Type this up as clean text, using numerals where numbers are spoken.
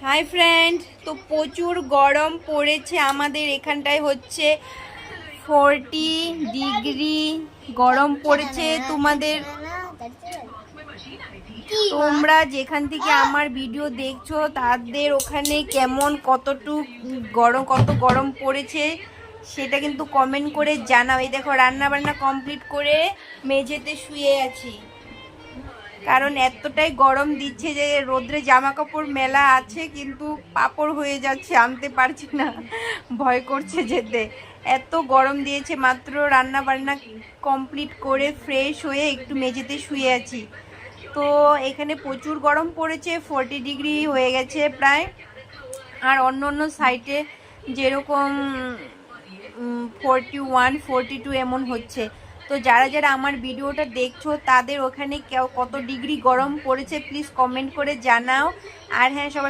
Hi friend, তো প্রচুর গরম পড়েছে আমাদের এখানটায় হচ্ছে 40 ডিগ্রি গরম পড়েছে। তোমরা যেখান থেকে আমার ভিডিও দেখছো তাদের ওখানে কেমন কত গরম পড়েছে সেটা কিন্তু কমেন্ট করে জানাও। এই দেখো রান্না বান্না কমপ্লিট করে মেঝেতে শুয়ে আছি, কারণ এতটাই গরম দিচ্ছে যে রোদ্রে জামা কাপড় মেলা আছে কিন্তু পাপড় হয়ে যাচ্ছে, আনতে পারছি না, ভয় করছে যেতে, এত গরম দিয়েছে। মাত্র রান্না বান্না কমপ্লিট করে ফ্রেশ হয়ে একটু মেঝেতে শুয়ে আছি। তো এখানে প্রচুর গরম পড়েছে, 40 ডিগ্রি হয়ে গেছে প্রায়। আর অন্য অন্য সাইটে যেরকম 41 42 এমন হচ্ছে। তো যারা যারা আমার ভিডিওটা দেখছো তাদের ওখানে কত ডিগ্রি গরম পড়েছে প্লিজ কমেন্ট করে জানাও। আর হ্যাঁ, সবাই